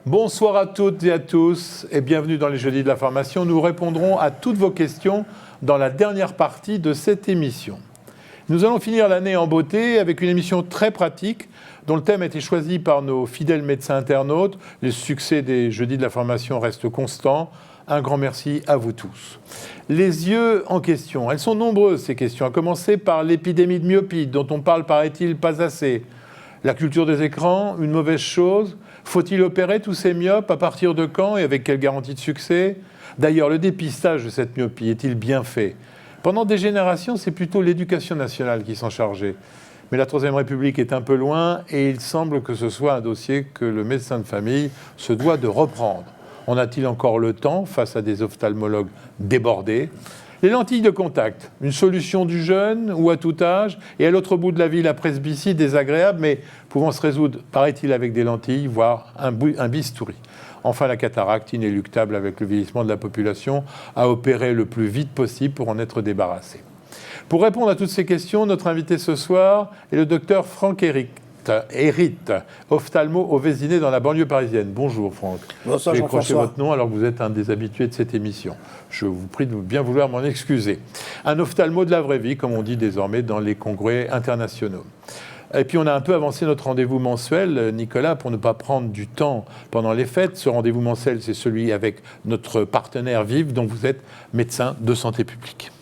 Bonsoir à toutes et à tous et bienvenue dans les Jeudis de la Formation. Nous répondrons à toutes vos questions dans la dernière partie de cette émission. Nous allons finir l'année en beauté avec une émission très pratique dont le thème a été choisi par nos fidèles médecins internautes. Le succès des Jeudis de la Formation reste constant. Un grand merci à vous tous. Les yeux en question. Elles sont nombreuses ces questions, à commencer par l'épidémie de myopie dont on parle, paraît-il, pas assez. La culture des écrans, une mauvaise chose. Faut-il opérer tous ces myopes? À partir de quand et avec quelle garantie de succès? D'ailleurs, le dépistage de cette myopie est-il bien fait? Pendant des générations, c'est plutôt l'éducation nationale qui s'en chargeait. Mais la Troisième République est un peu loin et il semble que ce soit un dossier que le médecin de famille se doit de reprendre. En a-t-il encore le temps face à des ophtalmologues débordés? Les lentilles de contact, une solution du jeune ou à tout âge, et à l'autre bout de la ville, la presbytie désagréable, mais pouvant se résoudre, paraît-il, avec des lentilles, voire un bistouri. Enfin, la cataracte, inéluctable avec le vieillissement de la population, à opérer le plus vite possible pour en être débarrassé. Pour répondre à toutes ces questions, notre invité ce soir est le docteur Franck Hérit, ophtalmo au Vésinet dans la banlieue parisienne. Bonjour Franck. Bonsoir J'ai décroché Jean-François. votre nom alors que vous êtes un des habitués de cette émission. Je vous prie de bien vouloir m'en excuser. Un ophtalmo de la vraie vie, comme on dit désormais dans les congrès internationaux. Et puis on a un peu avancé notre rendez-vous mensuel, Nicolas, pour ne pas prendre du temps pendant les fêtes. Ce rendez-vous mensuel, c'est celui avec notre partenaire Vive, dont vous êtes médecin de santé publique.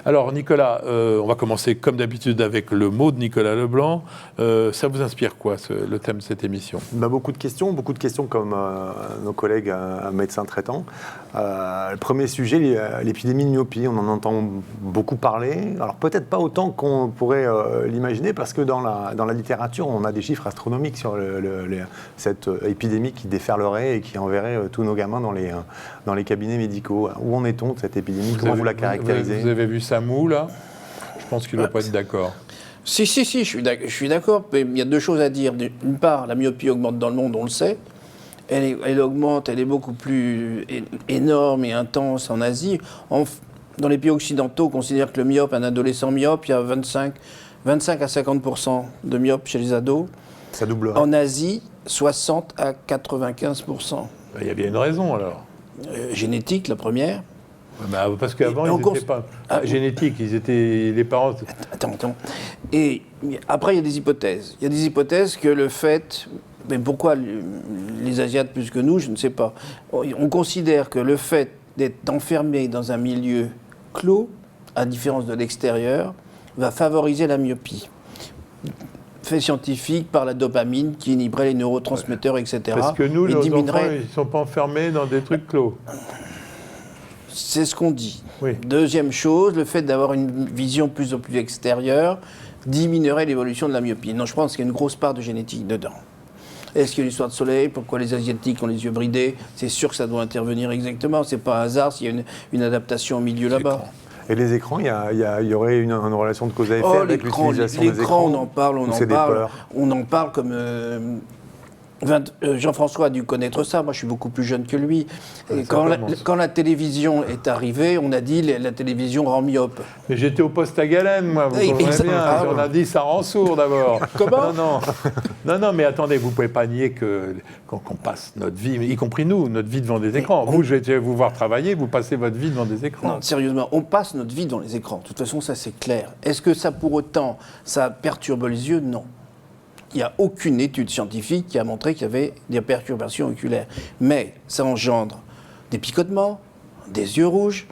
Alors Nicolas, on va commencer comme d'habitude avec le mot de Nicolas Leblanc. Ça vous inspire quoi, le thème de cette émission? Beaucoup de questions comme nos collègues médecins traitants. Le premier sujet, l'épidémie de myopie, on en entend beaucoup parler. Alors peut-être pas autant qu'on pourrait l'imaginer, parce que dans la littérature, on a des chiffres astronomiques sur cette épidémie qui déferlerait et qui enverrait tous nos gamins dans les cabinets médicaux. Où en est-on de cette épidémie? Comment vous la caractérisez? Vous avez vu Samou, là? Je pense qu'il ne doit pas être d'accord. Si, je suis d'accord, mais il y a deux choses à dire. D'une part, la myopie augmente dans le monde, on le sait. Elle augmente, elle est beaucoup plus énorme et intense en Asie. Dans les pays occidentaux, on considère que le myope, un adolescent myope, il y a 25 à 50% de myopes chez les ados. Ça double. En Asie, 60 à 95%. Il y a bien une raison, alors. Génétique, la première. Parce qu'avant, ils n'étaient pas génétiques, ils étaient les parents. Attends. Et après, il y a des hypothèses. Il y a des hypothèses que le fait... Mais pourquoi les Asiates plus que nous, je ne sais pas. On considère que le fait d'être enfermé dans un milieu clos, à différence de l'extérieur, va favoriser la myopie. Fait scientifique par la dopamine qui inhiberait les neurotransmetteurs, etc. Parce que nous, nos enfants, ils ne sont pas enfermés dans des trucs clos. C'est ce qu'on dit. Oui. Deuxième chose, le fait d'avoir une vision plus ou plus extérieure diminuerait l'évolution de la myopie. Non, je pense qu'il y a une grosse part de génétique dedans. Est-ce qu'il y a l'histoire de soleil? Pourquoi les Asiatiques ont les yeux bridés? C'est sûr que ça doit intervenir exactement. C'est pas un hasard s'il y a une adaptation au milieu là-bas. Et les écrans, il y aurait une relation de cause à effet avec l'utilisation des écrans? On en parle comme... Jean-François a dû connaître ça, moi je suis beaucoup plus jeune que lui. Et quand la télévision est arrivée, on a dit la télévision rend myope. Mais j'étais au poste à Galen, moi, vous comprenez bien. On a dit ça rend sourd d'abord. Comment? Non, mais attendez, vous ne pouvez pas nier qu'on passe notre vie, y compris nous, notre vie devant des écrans. Vous, je vais vous voir travailler, vous passez votre vie devant des écrans. Non, sérieusement, on passe notre vie devant les écrans. De toute façon, ça c'est clair. Est-ce que ça pour autant, ça perturbe les yeux? Non. Il n'y a aucune étude scientifique qui a montré qu'il y avait des perturbations oculaires. Mais ça engendre des picotements, des yeux rouges,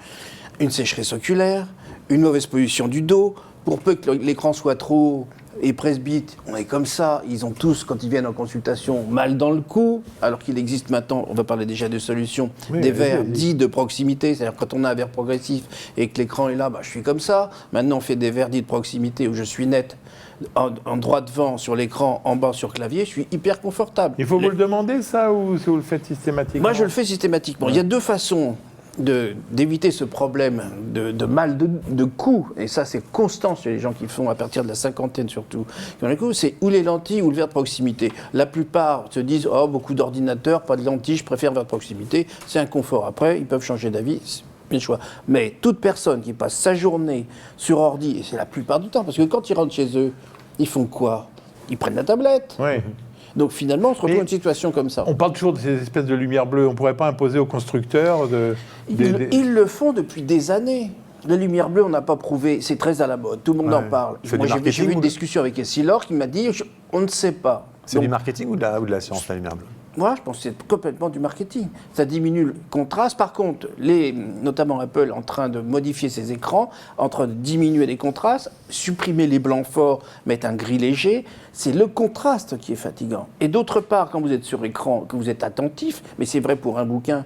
une sécheresse oculaire, une mauvaise position du dos. Pour peu que l'écran soit trop et presbyte, on est comme ça. Ils ont tous, quand ils viennent en consultation, mal dans le cou, alors qu'il existe maintenant, on va parler déjà de solutions, des verres dits de proximité. C'est-à-dire quand on a un verre progressif et que l'écran est là, je suis comme ça. Maintenant, on fait des verres dits de proximité où je suis net. En droit devant sur l'écran, en bas sur clavier, je suis hyper confortable. Il faut vous le demander ça ou vous le faites systématiquement? Moi, je le fais systématiquement. Ouais. Il y a deux façons d'éviter ce problème de mal de cou, et ça c'est constant chez les gens qui font à partir de la cinquantaine surtout, c'est ou les lentilles ou le verre de proximité. La plupart se disent « Oh, beaucoup d'ordinateurs, pas de lentilles, je préfère le verre de proximité », c'est un confort. Après, ils peuvent changer d'avis. Bien choix. Mais toute personne qui passe sa journée sur ordi, et c'est la plupart du temps, parce que quand ils rentrent chez eux, ils font quoi? Ils prennent la tablette. Oui. Donc finalement, on se retrouve Mais dans une situation comme ça. On parle toujours de ces espèces de lumière bleue. On ne pourrait pas imposer aux constructeurs Ils le font depuis des années. La lumière bleue, on n'a pas prouvé, c'est très à la mode, tout le monde en parle. C'est Moi, du j'ai marketing eu une ou- discussion avec Essilor qui m'a dit on ne sait pas. C'est Donc, du marketing ou de la science, la lumière bleue? moi, je pense que c'est complètement du marketing. Ça diminue le contraste. Par contre, notamment Apple, en train de modifier ses écrans, en train de diminuer les contrastes, supprimer les blancs forts, mettre un gris léger, c'est le contraste qui est fatigant. Et d'autre part, quand vous êtes sur écran, que vous êtes attentif, mais c'est vrai pour un bouquin,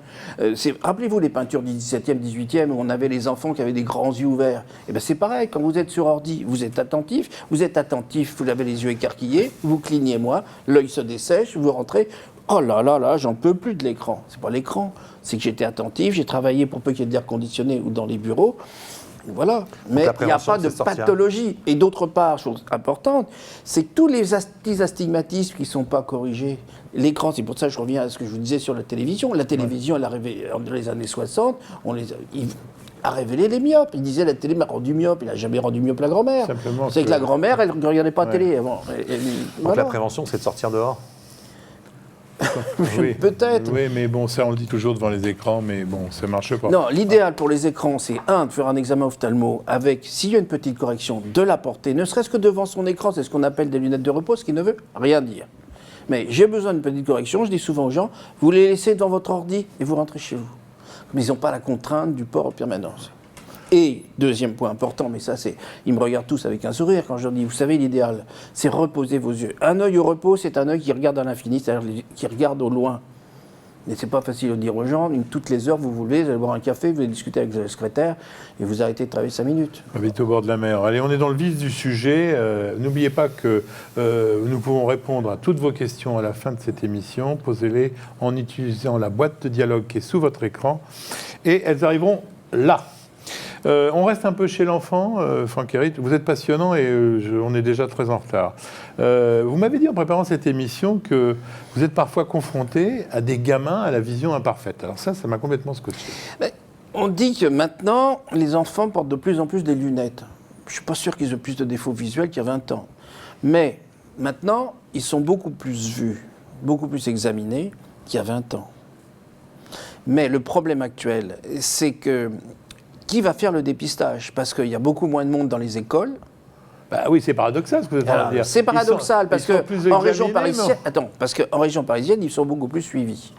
rappelez-vous les peintures du 17e, 18e, où on avait les enfants qui avaient des grands yeux ouverts. Et bien c'est pareil, quand vous êtes sur ordi, vous êtes attentif, vous avez les yeux écarquillés, vous clignez moins, l'œil se dessèche, vous rentrez. Oh là là là, j'en peux plus de l'écran. C'est pas l'écran, c'est que j'étais attentif, j'ai travaillé pour peu qu'il y ait de l'air conditionné ou dans les bureaux. Voilà. Mais il n'y a pas de pathologie. Et d'autre part, chose importante, c'est que tous les petits astigmatismes qui ne sont pas corrigés. L'écran, c'est pour ça que je reviens à ce que je vous disais sur la télévision. La télévision, elle est arrivée dans les années 60, il a révélé les myopes. Il disait la télé m'a rendu myope. Il n'a jamais rendu myope la grand-mère. C'est que la grand-mère, elle ne regardait pas la télé avant. Donc la prévention, c'est de sortir dehors? Oui. Peut-être. Oui, mais bon, ça on le dit toujours devant les écrans, mais bon, ça marche pas. Non, l'idéal pour les écrans, c'est de faire un examen ophtalmo avec, s'il y a une petite correction, de la porter, ne serait-ce que devant son écran, c'est ce qu'on appelle des lunettes de repos, ce qui ne veut rien dire. Mais j'ai besoin d'une petite correction, je dis souvent aux gens, vous les laissez dans votre ordi et vous rentrez chez vous. Mais ils n'ont pas la contrainte du port en permanence. Et, deuxième point important, mais ça c'est, ils me regardent tous avec un sourire quand je leur dis, vous savez l'idéal, c'est reposer vos yeux. Un œil au repos, c'est un œil qui regarde à l'infini, c'est-à-dire qui regarde au loin. Mais c'est pas facile de dire aux gens, toutes les heures vous vous levez, vous allez boire un café, vous allez discuter avec le secrétaire, et vous arrêtez de travailler 5 minutes. Habite au bord de la mer. Allez, on est dans le vif du sujet. N'oubliez pas que nous pouvons répondre à toutes vos questions à la fin de cette émission. Posez-les en utilisant la boîte de dialogue qui est sous votre écran, et elles arriveront là. On reste un peu chez l'enfant, Franck Hérite. Vous êtes passionnant et on est déjà très en retard. Vous m'avez dit en préparant cette émission que vous êtes parfois confronté à des gamins à la vision imparfaite. Alors ça m'a complètement scotché. Mais on dit que maintenant, les enfants portent de plus en plus des lunettes. Je ne suis pas sûr qu'ils aient plus de défauts visuels qu'il y a 20 ans. Mais maintenant, ils sont beaucoup plus vus, beaucoup plus examinés qu'il y a 20 ans. Mais le problème actuel, c'est que qui va faire le dépistage? Parce qu'il y a beaucoup moins de monde dans les écoles. Bah oui, c'est paradoxal ce que vous êtes en train de dire. C'est paradoxal parce qu'en région parisienne, mais... région parisienne, ils sont beaucoup plus suivis.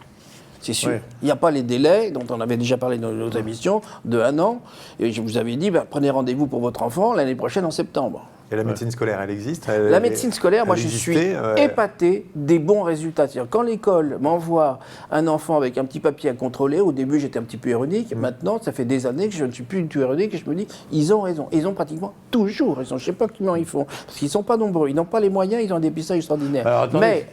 C'est sûr. Ouais. Il n'y a pas les délais dont on avait déjà parlé dans nos émissions de 1 an. Et je vous avais dit, prenez rendez-vous pour votre enfant l'année prochaine en septembre. Et la médecine scolaire, elle existe? La médecine scolaire, moi je suis épaté des bons résultats. C'est-à-dire, quand l'école m'envoie un enfant avec un petit papier à contrôler, au début j'étais un petit peu ironique, maintenant ça fait des années que je ne suis plus du tout ironique et je me dis, ils ont raison. Ils ont pratiquement toujours raison. Je ne sais pas comment ils font, parce qu'ils ne sont pas nombreux, ils n'ont pas les moyens, ils ont un dépistage extraordinaire. Alors, attendez,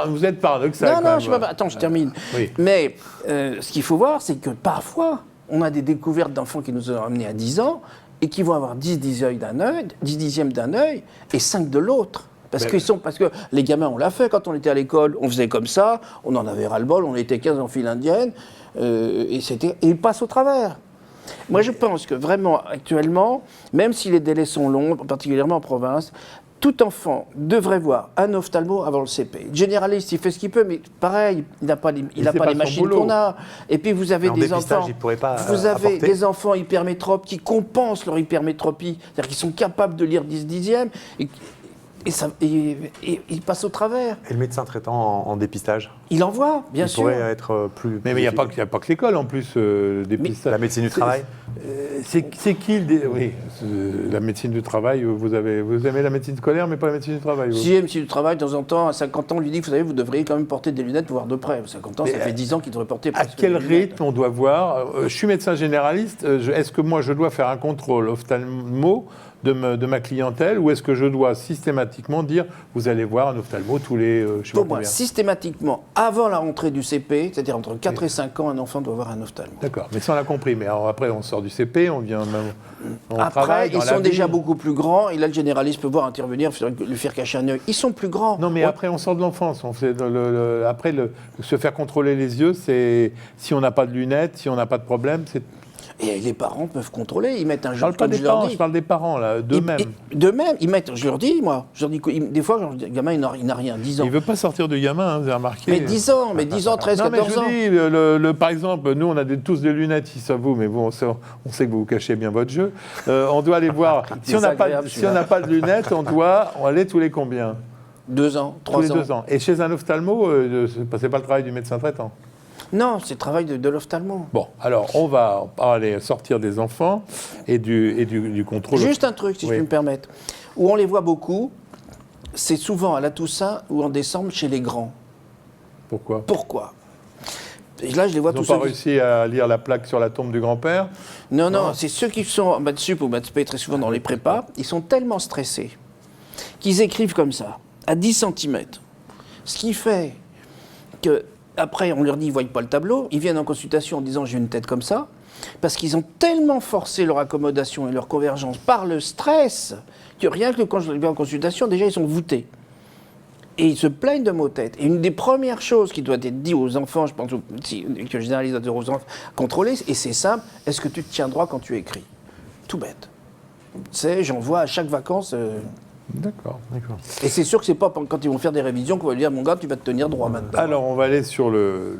vous êtes paradoxal. Non, je attends, je termine. Oui. Mais ce qu'il faut voir, c'est que parfois, on a des découvertes d'enfants qui nous ont amenés à 10 ans, et qui vont avoir 10 dixièmes d'un œil et 5 de l'autre. Parce que les gamins, on l'a fait quand on était à l'école, on faisait comme ça, on en avait ras-le-bol, on était 15 en file indienne, et ils passent au travers. Moi, je pense que vraiment, actuellement, même si les délais sont longs, particulièrement en province, tout enfant devrait voir un ophtalmo avant le CP. Le généraliste, il fait ce qu'il peut, mais pareil, il n'a pas les machines qu'on a. Et puis vous avez des enfants, des enfants hypermétropes qui compensent leur hypermétropie, c'est-à-dire qu'ils sont capables de lire 10 dixièmes et ils passent au travers. Et le médecin traitant en dépistage? Il en voit, bien sûr. Il pourrait être plus... Mais il n'y a pas que l'école en plus, dépistage. La médecine du travail? C'est qui oui, la médecine du travail, vous aimez la médecine scolaire, mais pas la médecine du travail. Si, la médecine du travail, de temps en temps, à 50 ans, on lui dit, vous savez, vous devriez quand même porter des lunettes pour voir de près. À 50 ans, ça fait 10 ans qu'il devrait porter presque des lunettes. À quel rythme on doit voir? Je suis médecin généraliste, est-ce que moi je dois faire un contrôle ophtalmo de ma clientèle, ou est-ce que je dois systématiquement dire, vous allez voir un ophtalmo tous les... Pour moi, systématiquement, avant la rentrée du CP, c'est-à-dire entre 4 et 5 ans, un enfant doit voir un ophtalmo. D'accord, mais ça on l'a compris. Mais alors après, on sort du CP, on vient... Après, ils sont déjà beaucoup plus grands, et là, le généraliste peut voir intervenir, lui faire cacher un œil. Ils sont plus grands. Non, mais après, on sort de l'enfance. Après, se faire contrôler les yeux, c'est... Si on n'a pas de lunettes, si on n'a pas de problème, Et les parents peuvent contrôler, ils mettent un Je jour parle pas comme des je leur parents, dis. je parle des parents, là, d'eux-mêmes. D'eux-mêmes, ils mettent, je leur dis, moi, des fois, le gamin, il n'a rien, 10 ans. Il ne veut pas sortir du gamin, hein, vous avez remarqué. Mais 10 ans, 13, Non, mais 14 je ans. vous dis, par exemple, nous, on a tous des lunettes, si ça vous, mais vous, on sait que vous cachez bien votre jeu. On doit aller voir. Si on n'a pas de lunettes, on doit aller tous les combien? 2 ans, 3 ans. Tous les 2 ans. Et chez un ophtalmo, c'est pas le travail du médecin traitant. Non, c'est le travail de l'ophtalmo. Bon, alors, on va aller sortir des enfants et du contrôle. Juste un truc, si je Oui. peux me permettre. Où on les voit beaucoup, c'est souvent à la Toussaint ou en décembre chez les grands. Pourquoi? Pourquoi? Et là, je les vois Ils n'ont tous pas seuls. réussi à lire la plaque sur la tombe du grand-père? Non, c'est ceux qui sont en maths sup ou maths spé, très souvent dans les prépas, ils sont tellement stressés qu'ils écrivent comme ça, à 10 cm. Ce qui fait que après, on leur dit, ils ne voient pas le tableau, ils viennent en consultation en disant, j'ai une tête comme ça, parce qu'ils ont tellement forcé leur accommodation et leur convergence par le stress, que rien que quand je les vois en consultation, déjà, ils sont voûtés. Et ils se plaignent de maux de tête. Et une des premières choses qui doit être dit aux enfants, je pense que je généralise aux enfants, contrôler, et c'est simple, est-ce que tu te tiens droit quand tu écris? Tout bête. Tu sais, j'en vois à chaque vacances. D'accord. Et c'est sûr que c'est pas quand ils vont faire des révisions qu'on va lui dire, mon gars, tu vas te tenir droit maintenant. Alors, on va aller sur le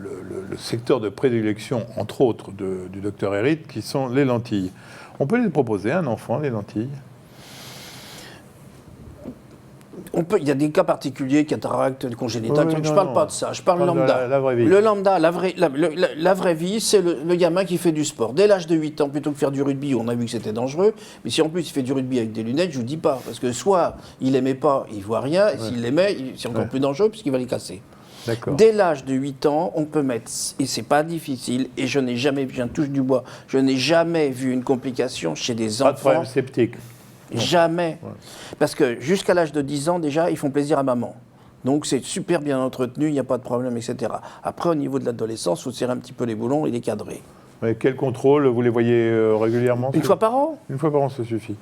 secteur de prédilection, entre autres, du docteur Hérite, qui sont les lentilles. On peut les proposer à un enfant, les lentilles? Il y a des cas particuliers, cataracte congénitale, Oui, je non, ne parle non. pas de ça, je parle Parle de lambda. la vraie vie. Le lambda, la vraie vie, c'est le gamin qui fait du sport. Dès l'âge de 8 ans, plutôt que faire du rugby, on a vu que c'était dangereux, mais si en plus il fait du rugby avec des lunettes, je ne vous dis pas, parce que soit il n'aimait pas, il ne voit rien, et s'il l'aimait, c'est encore plus dangereux puisqu'il va les casser. D'accord. Dès l'âge de 8 ans, on peut mettre, et c'est pas difficile, et je n'ai jamais vu, j'en touche du bois, je n'ai jamais vu une complication chez des Pas de enfants. problème sceptique. Jamais. Parce que jusqu'à l'âge de 10 ans, déjà, ils font plaisir à maman. Donc c'est super bien entretenu, il n'y a pas de problème, etc. Après, au niveau de l'adolescence, il faut serrer un petit peu les boulons et les cadrer. Mais quel contrôle? Vous les voyez régulièrement? Une fois par an? Une fois par an, ça suffit.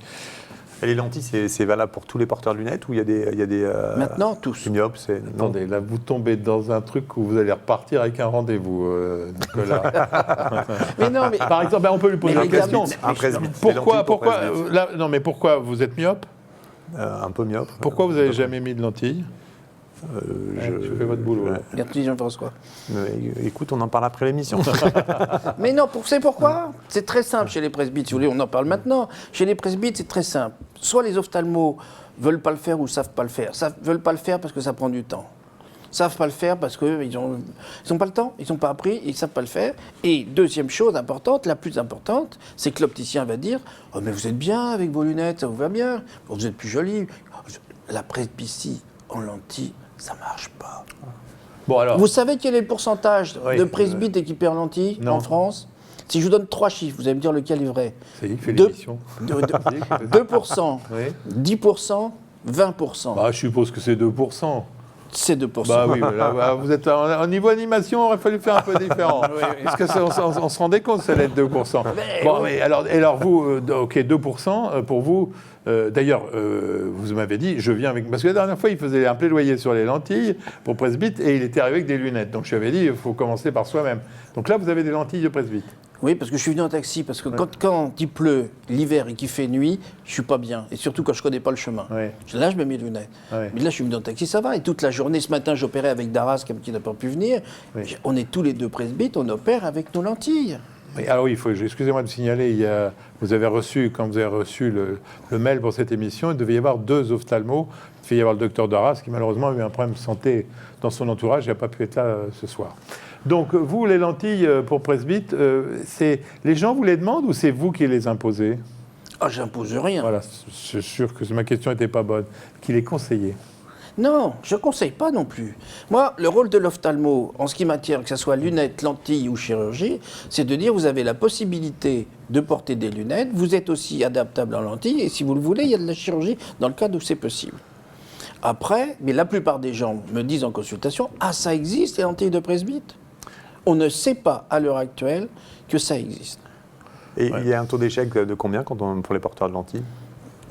Et les lentilles, c'est valable pour tous les porteurs de lunettes ou il y a des Maintenant, tous. myopes, non. Attendez, là, vous tombez dans un truc où vous allez repartir avec un rendez-vous, Nicolas. Mais non, mais Par exemple, on peut lui poser Mais une les question. gamins, Un presbyte, des Pourquoi, lentilles pour pourquoi, presbyte. non, mais pourquoi vous êtes myope? Un peu myope. Pourquoi vous n'avez jamais mis de lentilles? Je fais votre boulot. là. Bertie Jean-François. Écoute, on en parle après l'émission. Mais non, c'est pourquoi? C'est très simple chez les presbytes. Si vous voulez, on en parle maintenant. Chez les presbytes, c'est très simple. Soit les ophtalmos veulent pas le faire ou savent pas le faire. Veulent pas le faire parce que ça prend du temps. Savent pas le faire parce qu'ils n'ont pas le temps, ils n'ont pas appris, ils savent pas le faire. Et deuxième chose importante, la plus importante, c'est que l'opticien va dire « Oh mais vous êtes bien avec vos lunettes, ça vous va bien, vous êtes plus jolie. » La presbytie en lentilles, ça marche pas. Bon, alors, Vous savez quel est le pourcentage Oui, de presbytes équipés en lentilles non. en France? Si je vous donne 3 chiffres, vous allez me dire lequel est vrai. c'est lui qui fait Deux- l'émission. 2%, Oui. 10%, 20%. Bah, je suppose que c'est 2%. C'est 2%. Bah oui, mais là, bah, vous êtes au niveau animation, il aurait fallu faire un peu différent. Parce que on se rendait compte que ça allait être 2%. Bon, mais alors vous, ok, 2%, pour vous, d'ailleurs, vous m'avez dit, je viens avec... Parce que la dernière fois, il faisait un plaidoyer sur les lentilles pour presbyte et il était arrivé avec des lunettes. Donc je lui avais dit, il faut commencer par soi-même. Donc là, vous avez des lentilles de presbyte. Oui, parce que je suis venu en taxi, parce que quand il pleut l'hiver et qu'il fait nuit, je suis pas bien. Et surtout quand je connais pas le chemin. Ouais. Là, je me mets des lunettes. Ouais. Mais là, je suis venu en taxi, ça va. Et toute la journée, ce matin, j'opérais avec Daras, qui n'a pas pu venir. Oui. On est tous les deux presbytes, on opère avec nos lentilles. Mais, alors oui, excusez-moi de signaler, vous avez reçu, quand vous avez reçu le mail pour cette émission, il devait y avoir 2 ophtalmos. Il devait y avoir le docteur Darras, qui malheureusement a eu un problème de santé dans son entourage, il n'a pas pu être là ce soir. Donc vous, les lentilles pour presbyte, les gens vous les demandent ou c'est vous qui les imposez? Ah, j'impose rien. Voilà, je suis sûr que ma question n'était pas bonne. Qui les conseillait? Non, je ne conseille pas non plus. Moi, le rôle de l'ophtalmo, en ce qui matière, que ce soit lunettes, lentilles ou chirurgie, c'est de dire vous avez la possibilité de porter des lunettes, vous êtes aussi adaptable en lentilles, et si vous le voulez, il y a de la chirurgie dans le cas où c'est possible. Après, mais la plupart des gens me disent en consultation, ah, ça existe les lentilles de presbyte? On ne sait pas à l'heure actuelle que ça existe. Et il y a un taux d'échec de combien pour les porteurs de lentilles?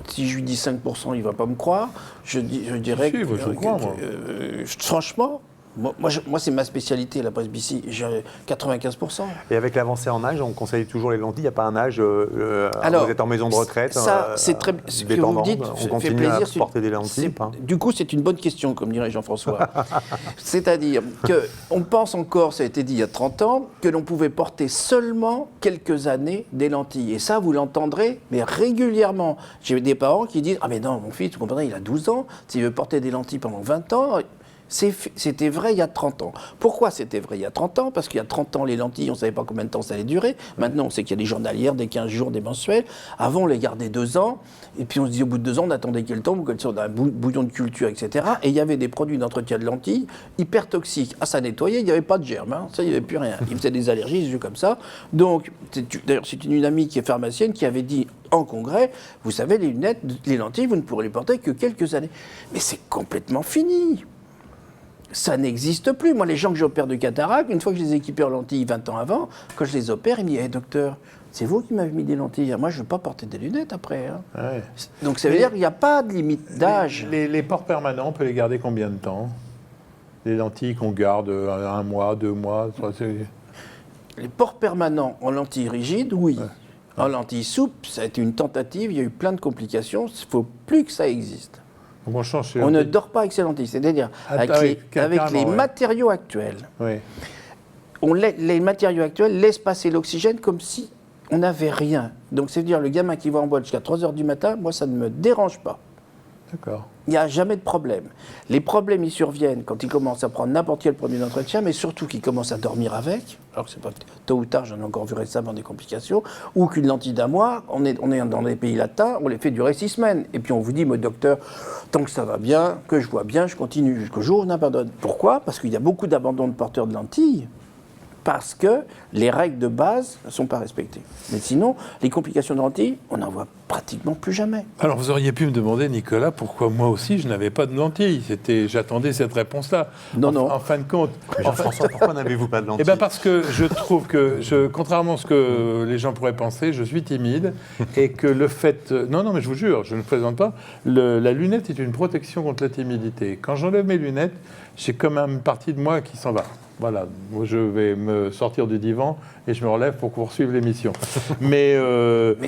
Si je lui dis 5%, il ne va pas me croire. Je dirais Si, je vous crois, moi. franchement, Moi, c'est ma spécialité, la presbytie. J'ai 95%. Et avec l'avancée en âge, on conseille toujours les lentilles. Il n'y a pas un âge. Alors, vous êtes en maison de retraite. Ça, c'est très. Ce que vous me dites on fait continue plaisir. à porter des lentilles. Pas Du coup, c'est une bonne question, comme dirait Jean-François. C'est-à-dire qu'on pense encore, ça a été dit il y a 30 ans, que l'on pouvait porter seulement quelques années des lentilles. Et ça, vous l'entendrez, mais régulièrement. J'ai des parents qui disent: ah, mais non, mon fils, vous comprenez, il a 12 ans, s'il veut porter des lentilles pendant 20 ans. C'était vrai il y a 30 ans. Pourquoi c'était vrai il y a 30 ans? Parce qu'il y a 30 ans, les lentilles, on ne savait pas combien de temps ça allait durer. Maintenant, on sait qu'il y a des journalières, des 15 jours, des mensuels. Avant, on les gardait 2 ans. Et puis, on se dit, au bout de 2 ans, on attendait qu'elle tombe, ou qu'elle sorte d'un bouillon de culture, etc. Et il y avait des produits d'entretien de lentilles hyper toxiques. Ah, ça nettoyait, il n'y avait pas de germes. Hein. Ça, il n'y avait plus rien. Il faisait des allergies, des yeux comme ça. Donc, d'ailleurs, c'est une amie qui est pharmacienne qui avait dit en congrès, vous savez, les lunettes, les lentilles, vous ne pourrez les porter que quelques années. Mais c'est complètement fini. Ça n'existe plus. Moi, les gens que j'opère de cataracte, une fois que je les ai équipés en lentilles 20 ans avant, quand je les opère, ils me disent: hey, docteur, c'est vous qui m'avez mis des lentilles. Moi, je ne veux pas porter des lunettes après. Hein. Ouais. Donc, ça veut dire qu'il n'y a pas de limite d'âge. Les ports permanents, on peut les garder combien de temps? Les lentilles qu'on garde 1 mois, 2 mois, Les ports permanents en lentilles rigides, oui. Ouais. En lentilles souples, ça a été une tentative, il y a eu plein de complications. Il ne faut plus que ça existe. On ne dort pas avec ces lentilles. C'est-à-dire, avec les matériaux actuels, les matériaux actuels laissent passer l'oxygène comme si on n'avait rien. Donc, c'est-à-dire, le gamin qui va en boîte jusqu'à 3 h du matin, moi, ça ne me dérange pas. D'accord. Il n'y a jamais de problème. Les problèmes, ils surviennent quand il commence à prendre n'importe quel produit d'entretien, mais surtout qu'il commence à dormir avec, alors que c'est pas tôt ou tard, j'en ai encore vu récemment des complications, ou qu'une lentille d'un mois, on est dans les pays latins, on les fait durer 6 semaines. Et puis on vous dit, moi, docteur, tant que ça va bien, que je vois bien, je continue jusqu'au jour où on abandonne. Pourquoi? Parce qu'il y a beaucoup d'abandon de porteurs de lentilles. Parce que les règles de base ne sont pas respectées. Mais sinon, les complications de lentilles, on n'en voit pratiquement plus jamais. Alors vous auriez pu me demander, Nicolas, pourquoi moi aussi je n'avais pas de lentilles. J'attendais cette réponse-là. Non. En fin de compte. Jean-François, pourquoi n'avez-vous pas de lentilles? Eh bien parce que je trouve que, contrairement à ce que les gens pourraient penser, je suis timide et que le fait... Non, mais je vous jure, je ne plaisante pas. La lunette est une protection contre la timidité. Quand j'enlève mes lunettes, j'ai comme une partie de moi qui s'en va. Voilà, moi je vais me sortir du divan et je me relève pour poursuivre l'émission. Mais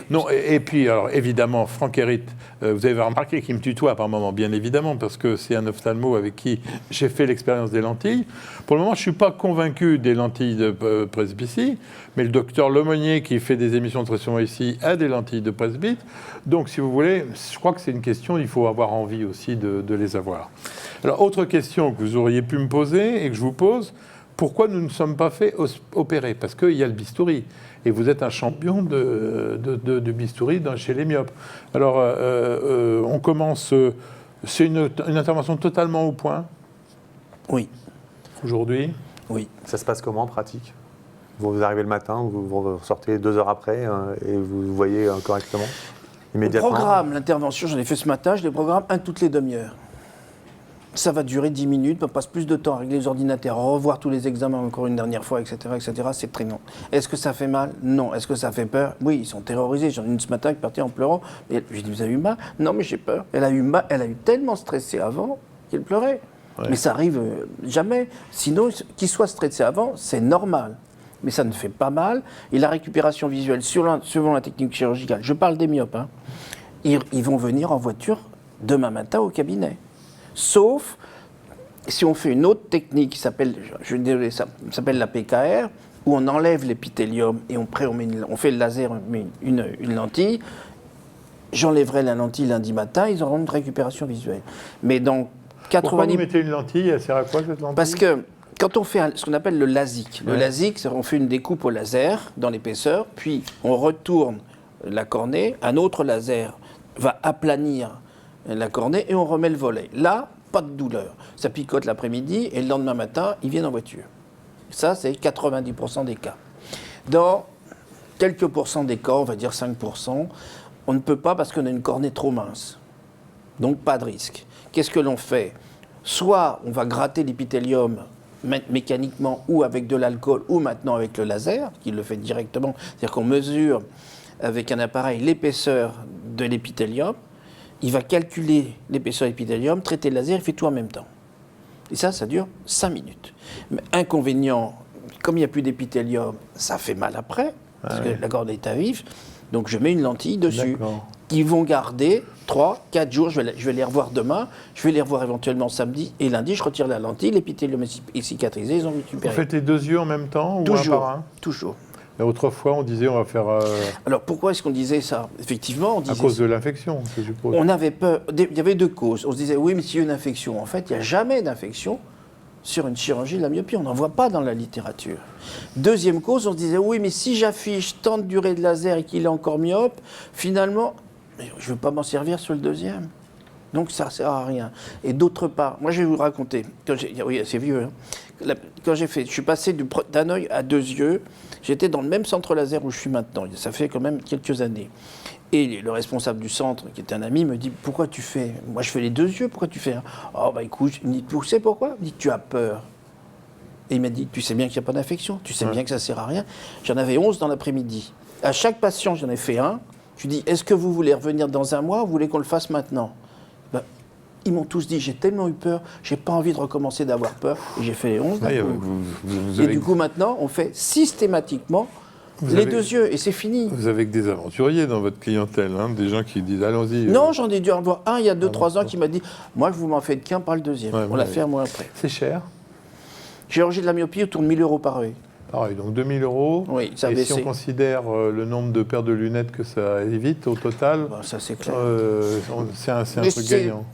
non, et puis alors évidemment, Franck Hérit, vous avez remarqué qu'il me tutoie par moment, bien évidemment, parce que c'est un ophtalmo avec qui j'ai fait l'expérience des lentilles. Pour le moment, je ne suis pas convaincu des lentilles de presbytie, mais le docteur Lemonnier, qui fait des émissions de traitement ici, a des lentilles de presbyte. Donc, si vous voulez, je crois que c'est une question, il faut avoir envie aussi de les avoir. Alors, autre question que vous auriez pu me poser et que je vous pose, pourquoi nous ne sommes pas fait opérer? Parce qu'il y a le bistouri. Et vous êtes un champion de bistouri chez les myopes. Alors, on commence... c'est une intervention totalement au point? Oui. Aujourd'hui? Oui. Ça se passe comment en pratique? Vous arrivez le matin, vous sortez 2 heures après et vous voyez correctement? Immédiatement? On programme l'intervention, j'en ai fait ce matin, je les programme toutes les demi-heures. Ça va durer 10 minutes, on passe plus de temps à régler les ordinateurs, à revoir tous les examens encore une dernière fois, etc. C'est très long. Est-ce que ça fait mal? Non. Est-ce que ça fait peur? Oui, ils sont terrorisés. J'en ai une ce matin qui est partie en pleurant. Et j'ai dit, vous avez eu mal? Non, mais j'ai peur. Elle a eu tellement stressé avant qu'elle pleurait. Ouais. Mais ça arrive jamais. Sinon, qu'il soit stressé avant, c'est normal. Mais ça ne fait pas mal. Et la récupération visuelle, selon la technique chirurgicale, je parle des myopes, hein, ils vont venir en voiture demain matin au cabinet. Sauf si on fait une autre technique qui s'appelle, ça s'appelle la PKR, où on enlève l'épithélium et on fait le laser, on met une lentille. J'enlèverai la lentille lundi matin, ils auront une récupération visuelle. Mais dans 90... Pourquoi vous mettez une lentille? Elle sert à quoi cette lentille? Parce que quand on fait ce qu'on appelle le LASIK, le LASIK, c'est on fait une découpe au laser dans l'épaisseur, puis on retourne la cornée, un autre laser va aplanir la cornée et on remet le volet. Là, pas de douleur. Ça picote l'après-midi et le lendemain matin, ils viennent en voiture. Ça, c'est 90% des cas. Dans quelques pourcents des cas, on va dire 5%, on ne peut pas parce qu'on a une cornée trop mince. Donc, pas de risque. Qu'est-ce que l'on fait? Soit on va gratter l'épithélium mécaniquement ou avec de l'alcool ou maintenant avec le laser, qui le fait directement. C'est-à-dire qu'on mesure avec un appareil l'épaisseur de l'épithélium. Il va calculer l'épaisseur de l'épithélium, traiter le laser, il fait tout en même temps. Et ça dure 5 minutes. Mais inconvénient, comme il n'y a plus d'épithélium, ça fait mal après, parce que la cornée est à vif. Donc je mets une lentille dessus, D'accord. qui vont garder 3-4 jours. Je vais les revoir demain, je vais les revoir éventuellement samedi et lundi. Je retire la lentille, l'épithélium est cicatrisé, ils ont Vous récupéré. faites les 2 yeux en même temps ou Toujours, un par un? toujours. Et autrefois, on disait on va faire Alors pourquoi est-ce qu'on disait ça? Effectivement, on à disait cause de l'infection, je suppose. on avait peur. Il y avait 2 causes. On se disait, oui, mais s'il y a une infection, en fait, il n'y a jamais d'infection sur une chirurgie de la myopie. On n'en voit pas dans la littérature. Deuxième cause, on se disait, oui, mais si j'affiche tant de durée de laser et qu'il est encore myope, finalement, je ne veux pas m'en servir sur le deuxième. Donc ça ne sert à rien. Et d'autre part, moi je vais vous raconter, oui, c'est vieux, hein. Quand je suis passé d'un œil à 2 yeux, j'étais dans le même centre laser où je suis maintenant, ça fait quand même quelques années. Et le responsable du centre, qui est un ami, me dit, pourquoi tu fais? Moi je fais les 2 yeux, pourquoi tu fais un? Oh bah écoute, il me dit, tu sais pourquoi? Il me dit, tu as peur. Et il m'a dit, tu sais bien qu'il n'y a pas d'infection, tu sais bien que ça ne sert à rien. J'en avais 11 dans l'après-midi. À chaque patient, j'en ai fait un. Je lui dis, est-ce que vous voulez revenir dans un mois ou vous voulez qu'on le fasse maintenant? Ben, ils m'ont tous dit, j'ai tellement eu peur, j'ai pas envie de recommencer d'avoir peur. Et j'ai fait les 11 d'un coup. Et du coup, maintenant, on fait systématiquement les 2 yeux et c'est fini. Vous avez que des aventuriers dans votre clientèle, hein, des gens qui disent allons-y. Non, j'en ai dû en voir un il y a 2-3 ans qui m'a dit, moi, je vous m'en faites qu'un, pas le deuxième. Ouais, on l'a fait un mois après. C'est cher. Chirurgie de la myopie autour de 1 000 euros par œil. Pareil, donc 2 000 euros. Oui, ça a et baissé. si on considère le nombre de paires de lunettes que ça évite au total, Ben, ça c'est clair. c'est un Mais truc gagnant.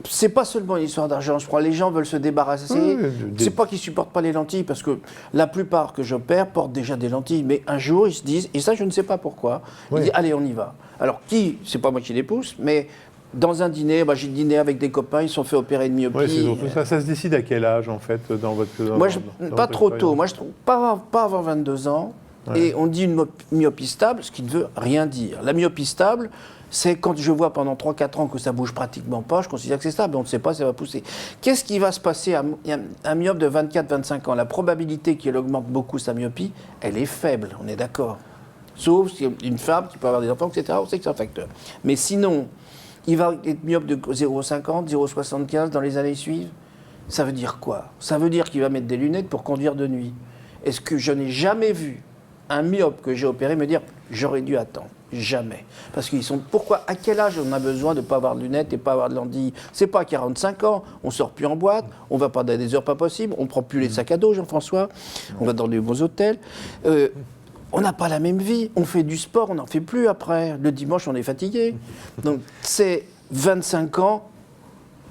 C'est pas seulement une histoire d'argent, je crois. Les gens veulent se débarrasser. C'est pas qu'ils supportent pas les lentilles, parce que la plupart que j'opère portent déjà des lentilles. Mais un jour, ils se disent, et ça je ne sais pas pourquoi, ils disent allez, on y va. Alors c'est pas moi qui les pousse, mais dans un dîner, j'ai dîné avec des copains, ils se sont fait opérer de myopie. Oui, c'est surtout ça. Ça se décide à quel âge, en fait, dans votre Moi, pas trop tôt. Moi, je trouve pas avant 22 ans. Ouais. Et on dit une myopie stable, ce qui ne veut rien dire. La myopie stable, c'est quand je vois pendant 3-4 ans que ça bouge pratiquement pas, je considère que c'est stable, on ne sait pas, ça va pousser. Qu'est-ce qui va se passer à un myope de 24-25 ans? La probabilité qu'il augmente beaucoup sa myopie, elle est faible, on est d'accord. Sauf si une femme qui peut avoir des enfants, etc., on sait que c'est un facteur. Mais sinon, il va être myope de 0,50, 0,75 dans les années suivantes. Ça veut dire quoi? Ça veut dire qu'il va mettre des lunettes pour conduire de nuit. Est-ce que je n'ai jamais vu un myope que j'ai opéré me dire j'aurais dû attendre? Jamais. Parce qu'ils sont. Pourquoi? À quel âge on a besoin de ne pas avoir de lunettes et pas avoir de lentilles? C'est pas à 45 ans, on sort plus en boîte, on va pas dans des heures pas possibles, on prend plus les sacs à dos, Jean-François, on va dans des beaux hôtels. On n'a pas la même vie, on fait du sport, on n'en fait plus après. Le dimanche, on est fatigué. Donc c'est 25 ans,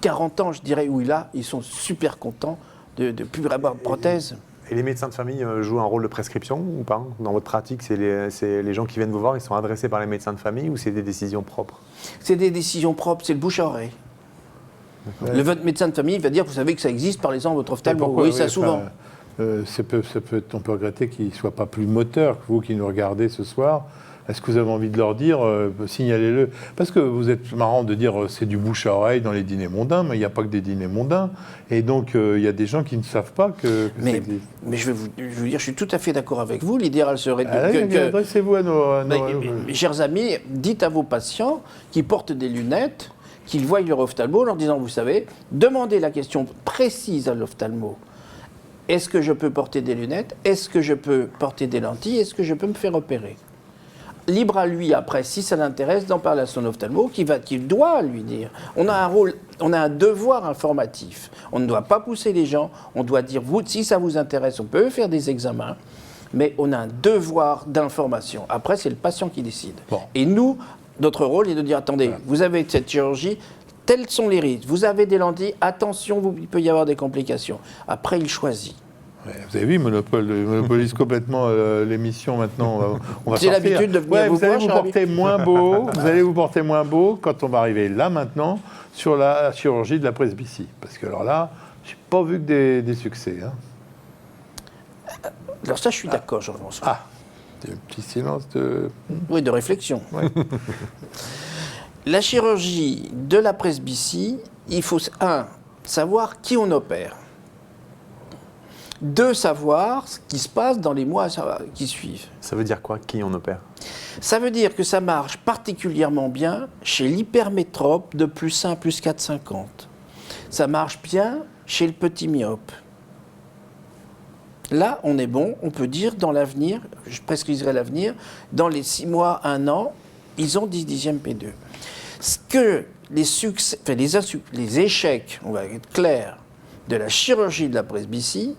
40 ans, je dirais, où ils sont super contents de ne plus avoir de prothèse. Et les médecins de famille jouent un rôle de prescription ou pas? Dans votre pratique, c'est les gens qui viennent vous voir, ils sont adressés par les médecins de famille ou c'est des décisions propres? C'est des décisions propres, c'est le bouche à oreille. Ouais. Votre médecin de famille va dire, vous savez que ça existe, parlez-en à votre ophtalmo. Oui, ça souvent. On peut regretter qu'ils ne soient pas plus moteurs que vous qui nous regardez ce soir. Est-ce que vous avez envie de leur dire, signalez-le? Parce que vous êtes marrant de dire c'est du bouche à oreille dans les dîners mondains, mais il n'y a pas que des dîners mondains. Et donc, il y a des gens qui ne savent pas que ça existe. Mais je vais vous dire, je suis tout à fait d'accord avec vous. L'idéal serait adressez-vous à nos... Mes chers amis, dites à vos patients qui portent des lunettes, qu'ils voient leur ophtalmo en leur disant, vous savez, demandez la question précise à l'ophtalmo. Est-ce que je peux porter des lunettes? Est-ce que je peux porter des lentilles? Est-ce que je peux me faire opérer? Libre à lui, après, si ça l'intéresse, d'en parler à son ophtalmo, qui doit lui dire. On a un rôle, on a un devoir informatif. On ne doit pas pousser les gens, on doit dire, vous, si ça vous intéresse, on peut faire des examens, mais on a un devoir d'information. Après, c'est le patient qui décide. Bon. Et nous, notre rôle est de dire, attendez, vous avez cette chirurgie, tels sont les risques, vous avez des lentilles, attention, il peut y avoir des complications. Après, il choisit. Ouais, vous avez vu, monopolise complètement l'émission maintenant. On va J'ai l'habitude de venir vous voir. Vous allez vous porter moins beau quand on va arriver là maintenant sur la chirurgie de la presbytie. Parce que alors là, je n'ai pas vu que des succès. Hein. Alors ça, je suis d'accord, Jean-François. Ah, c'est un petit silence de... Oui, de réflexion. Ouais. La chirurgie de la presbytie, il faut, savoir qui on opère. 2, savoir ce qui se passe dans les mois qui suivent. Ça veut dire quoi, qui on opère? Ça veut dire que ça marche particulièrement bien chez l'hypermétrope de +1 à +4,50. Ça marche bien chez le petit myope. Là, on est bon, on peut dire dans l'avenir, je prescrirai l'avenir, dans les 6 mois, 1 an, ils ont 10 dixièmes P2. Ce que les succès, enfin, les échecs, on va être clair, de la chirurgie de la presbytie,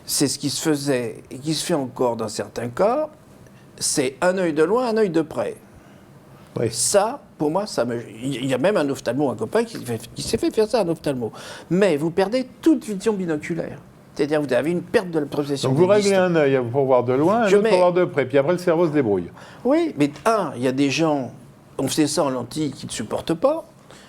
c'est ce qui se faisait et qui se fait encore dans certains cas, c'est un œil de loin, un œil de près. Oui. Ça, pour moi, il y a même un ophtalmo, un copain qui s'est fait faire ça, un ophtalmo. Mais vous perdez toute vision binoculaire. C'est-à-dire vous avez une perte de la perception. Donc vous réglez un œil pour voir de loin, un autre pour voir de près, puis après le cerveau se débrouille. Oui, mais il y a des gens, on fait ça en lentille, qui ne supportent pas.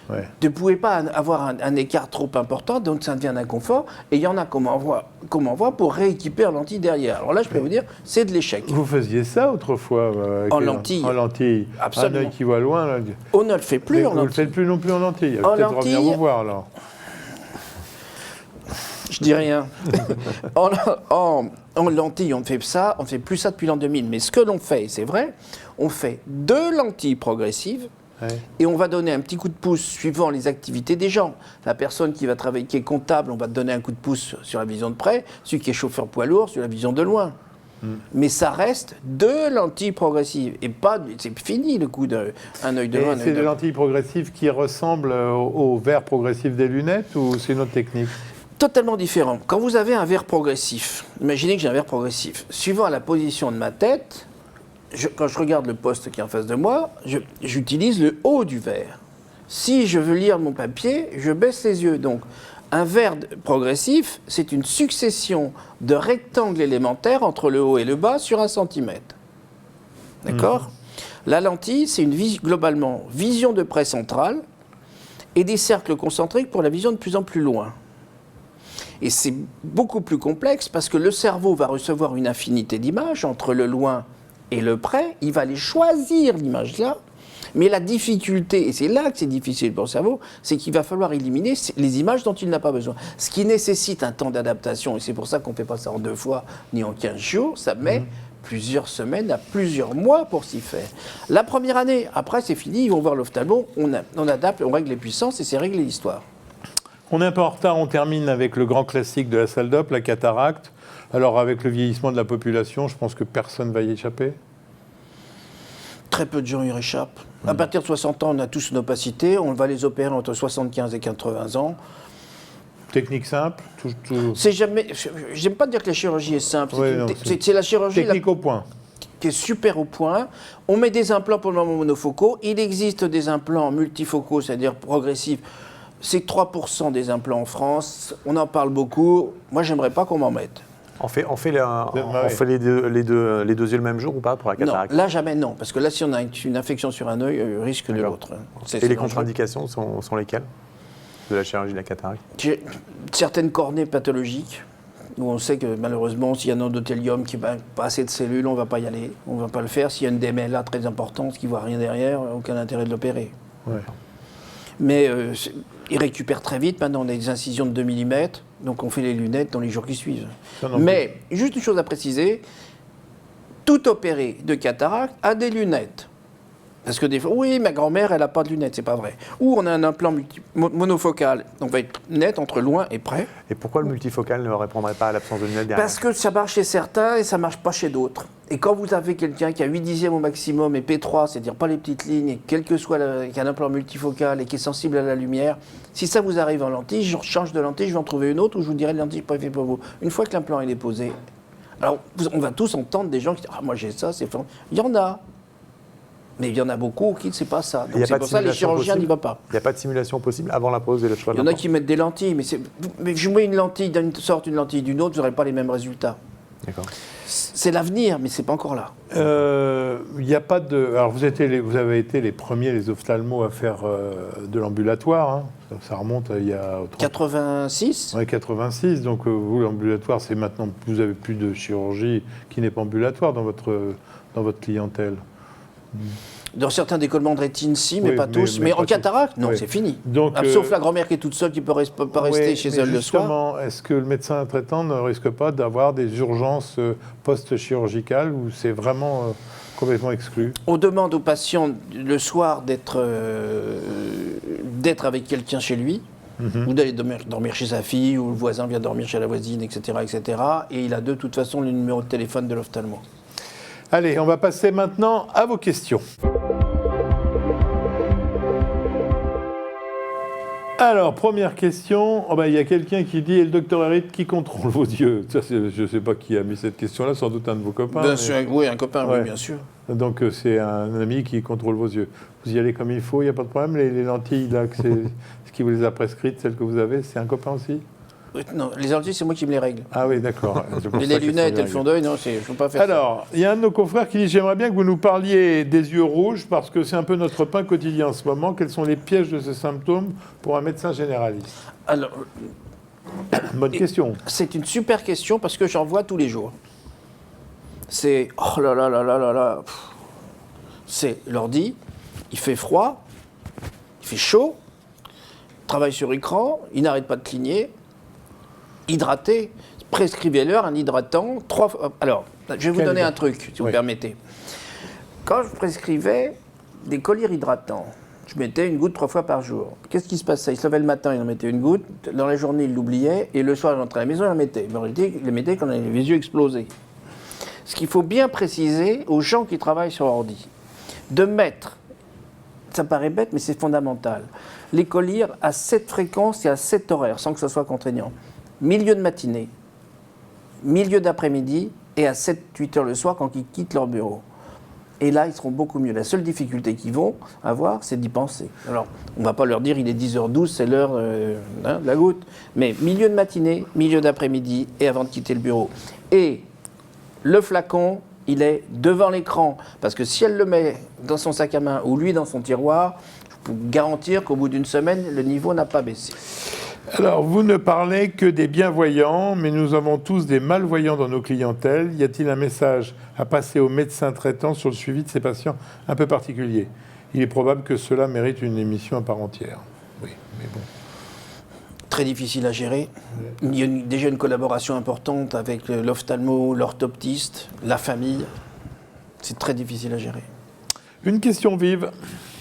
Ouais. Ne pouvez pas avoir un écart trop important, donc ça devient un inconfort. Et il y en a qu'on envoie pour rééquiper en lentille derrière. Alors là, je peux vous dire, c'est de l'échec. Vous faisiez ça autrefois En lentille. En lentille. Absolument. Un œil qui voit loin. Là. On ne le fait plus Mais en vous ne le lentille. faites plus non plus en lentille. En Peut-être lentille- revenir vous voir alors. Je dis rien. En lentille, on fait ça, on ne fait plus ça depuis l'an 2000. Mais ce que l'on fait, c'est vrai, on fait 2 lentilles progressives. Ouais. Et on va donner un petit coup de pouce suivant les activités des gens. La personne qui va travailler, qui est comptable, on va donner un coup de pouce sur la vision de près. Celui qui est chauffeur poids lourd, sur la vision de loin. Mais ça reste 2 lentilles progressives. Et pas, c'est fini le coup d'un œil de loin. Et c'est des lentilles progressives qui ressemblent au verre progressif des lunettes ou c'est une autre technique? Totalement différent. Quand vous avez un verre progressif, imaginez que j'ai un verre progressif. Suivant la position de ma tête, quand je regarde le poste qui est en face de moi, j'utilise le haut du verre. Si je veux lire mon papier, je baisse les yeux. Donc, un verre progressif, c'est une succession de rectangles élémentaires entre le haut et le bas sur 1 centimètre. D'accord ? La lentille, c'est globalement vision de près centrale et des cercles concentriques pour la vision de plus en plus loin. Et c'est beaucoup plus complexe parce que le cerveau va recevoir une infinité d'images entre le loin et le près. Il va aller choisir l'image là. Mais la difficulté, et c'est là que c'est difficile pour le cerveau, c'est qu'il va falloir éliminer les images dont il n'a pas besoin. Ce qui nécessite un temps d'adaptation, et c'est pour ça qu'on ne fait pas ça en 2 fois ni en 15 jours, ça met plusieurs semaines à plusieurs mois pour s'y faire. La première année, après c'est fini, ils vont voir l'ophtalmo, on adapte, on règle les puissances et c'est réglé l'histoire. On est un peu en retard, on termine avec le grand classique de la salle d'op, la cataracte. Alors avec le vieillissement de la population, je pense que personne ne va y échapper. Très peu de gens y réchappent. À partir de 60 ans, on a tous une opacité, on va les opérer entre 75 et 80 ans. Technique simple C'est jamais. J'aime pas dire que la chirurgie est simple. Ouais, non, c'est la chirurgie Technique au point. qui est super au point. On met des implants pour le moment monofocaux. Il existe des implants multifocaux, c'est-à-dire progressifs. C'est 3% des implants en France. On en parle beaucoup. Moi, j'aimerais pas qu'on m'en mette. On fait les deux yeux le même jour ou pas pour la cataracte? Non, là jamais non. Parce que là, si on a une infection sur un œil, risque de l'autre. Et les contre-indications sont lesquelles de la chirurgie de la cataracte? J'ai certaines cornées pathologiques, où on sait que malheureusement, s'il y a un endothélium qui n'a pas assez de cellules, on ne va pas y aller. On ne va pas le faire. S'il y a une DMLA très importante qui ne voit rien derrière, aucun intérêt de l'opérer. Ouais. Mais il récupère très vite. Maintenant, on a des incisions de 2 mm, donc on fait les lunettes dans les jours qui suivent. Mais, juste une chose à préciser, tout opéré de cataracte a des lunettes. Parce que des fois, oui, ma grand-mère, elle n'a pas de lunettes, c'est pas vrai. Ou on a un implant monofocal, donc on va être net entre loin et près. Et pourquoi le multifocal ne répondrait pas à l'absence de lunettes derrière? Parce que ça marche chez certains et ça marche pas chez d'autres. Et quand vous avez quelqu'un qui a 8 dixièmes au maximum et P3, c'est-à-dire pas les petites lignes, et quel que soit qui a un implant multifocal et qui est sensible à la lumière, si ça vous arrive en lentille, je change de lentille, je vais en trouver une autre ou je vous dirai la lentille pas fait pour vous. Une fois que l'implant il est posé, alors on va tous entendre des gens qui disent « Ah, moi j'ai ça, c'est fort ». Il y en a. Mais il y en a beaucoup qui ne sait pas ça. Donc c'est pour ça que les chirurgiens n'y vont pas. Il n'y a pas de simulation possible avant la pose et le choix de Il y en a qui mettent des lentilles, mais je mets une lentille d'une sorte, une lentille d'une autre, vous n'aurez pas les mêmes résultats. D'accord. C'est l'avenir, mais ce n'est pas encore là. Il n'y a pas de... Alors vous avez été les premiers, les ophtalmos, à faire de l'ambulatoire. Hein. Ça remonte à il y a... 86 Oui, 86. Donc vous, l'ambulatoire, c'est maintenant... Vous n'avez plus de chirurgie qui n'est pas ambulatoire dans votre clientèle. Dans certains décollements de rétine, si, mais oui, pas tous. Mais en cataracte, non, oui. c'est fini. Donc, sauf la grand-mère qui est toute seule, qui ne peut pas rester chez elle le soir. Justement, est-ce que le médecin traitant ne risque pas d'avoir des urgences post-chirurgicales où c'est vraiment complètement exclu? On demande aux patients le soir d'être avec quelqu'un chez lui. ou d'aller dormir chez sa fille, ou le voisin vient dormir chez la voisine, etc., etc. Et il a de toute façon le numéro de téléphone de l'ophtalmo. Allez, on va passer maintenant à vos questions. Alors, première question. Il y a quelqu'un qui dit, et le docteur Harit, qui contrôle vos yeux? Ça, je ne sais pas qui a mis cette question-là, sans doute un de vos copains. Bien sûr, oui, un copain, Ouais. oui, bien sûr. Donc, c'est un ami qui contrôle vos yeux. Vous y allez comme il faut, il n'y a pas de problème. Les lentilles, là, ce qui vous les a prescrites, celles que vous avez, c'est un copain aussi? Non, les lentilles, c'est moi qui me les règle. Ah oui, d'accord. Mais les lunettes et le fond d'œil, non, je ne peux pas faire Alors, il y a un de nos confrères qui dit « J'aimerais bien que vous nous parliez des yeux rouges parce que c'est un peu notre pain quotidien en ce moment. Quels sont les pièges de ces symptômes pour un médecin généraliste ?» ça. Alors, Bonne question. c'est une super question parce que j'en vois tous les jours. C'est oh là là là là là là. C'est l'ordi, il fait froid, il fait chaud, travaille sur écran, il n'arrête pas de cligner, hydraté, prescrivez-leur un hydratant 3 fois. Alors, je vais vous donner un truc, si vous permettez. Quand je prescrivais des collyres hydratants, je mettais une goutte 3 fois par jour. Qu'est-ce qui se passait? Il se levait le matin, il en mettait une goutte, dans la journée, il l'oubliait, et le soir, il rentrait à la maison, il en mettait. Mais en réalité, il le mettait quand il avait les yeux explosés. Ce qu'il faut bien préciser aux gens qui travaillent sur ordi, de mettre, ça paraît bête, mais c'est fondamental, les collyres à 7 fréquences et à 7 horaires, sans que ce soit contraignant. Milieu de matinée, milieu d'après-midi et à 7-8 heures le soir quand ils quittent leur bureau. Et là, ils seront beaucoup mieux. La seule difficulté qu'ils vont avoir, c'est d'y penser. Alors, on ne va pas leur dire il est 10h12, c'est l'heure de la goutte. Mais milieu de matinée, milieu d'après-midi et avant de quitter le bureau. Et le flacon, il est devant l'écran. Parce que si elle le met dans son sac à main ou lui dans son tiroir, je peux vous garantir qu'au bout d'une semaine, le niveau n'a pas baissé. Alors, vous ne parlez que des bienvoyants, mais nous avons tous des malvoyants dans nos clientèles. Y a-t-il un message à passer aux médecins traitants sur le suivi de ces patients un peu particuliers? Il est probable que cela mérite une émission à part entière. Oui, mais bon. Très difficile à gérer. Il y a déjà une collaboration importante avec l'ophtalmo, l'orthoptiste, la famille. C'est très difficile à gérer. Une question vive.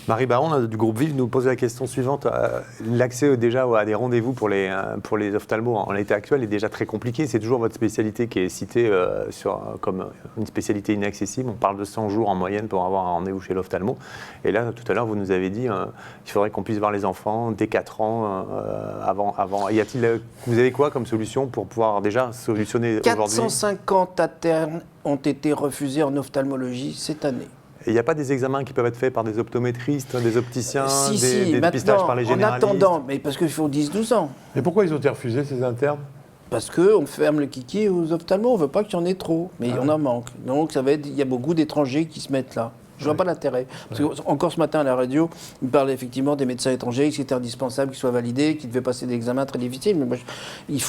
Marie Baron du groupe Vive nous pose la question suivante. L'accès déjà à des rendez-vous pour les ophtalmos en l'état actuel est déjà très compliqué. C'est toujours votre spécialité qui est citée comme une spécialité inaccessible. On parle de 100 jours en moyenne pour avoir un rendez-vous chez l'ophtalmo. Et là, tout à l'heure, vous nous avez dit qu'il faudrait qu'on puisse voir les enfants dès 4 ans avant. Vous avez quoi comme solution pour pouvoir déjà solutionner aujourd'hui? 450 internes ont été refusés en ophtalmologie cette année. Il n'y a pas des examens qui peuvent être faits par des optométristes, des opticiens, des dépistages maintenant, par les généralistes? En attendant, mais parce qu'il faut 10-12 ans. Mais pourquoi ils ont été refusés, ces internes? Parce qu'on ferme le kiki aux ophtalmos, on ne veut pas qu'il y en ait trop, mais il y en a manque. Donc il y a beaucoup d'étrangers qui se mettent là. Je ne vois pas l'intérêt. Parce que, encore ce matin à la radio, il parlait effectivement des médecins étrangers, qu'il était indispensable qu'ils soient validés, qu'ils devaient passer des examens très difficiles. Mais moi, il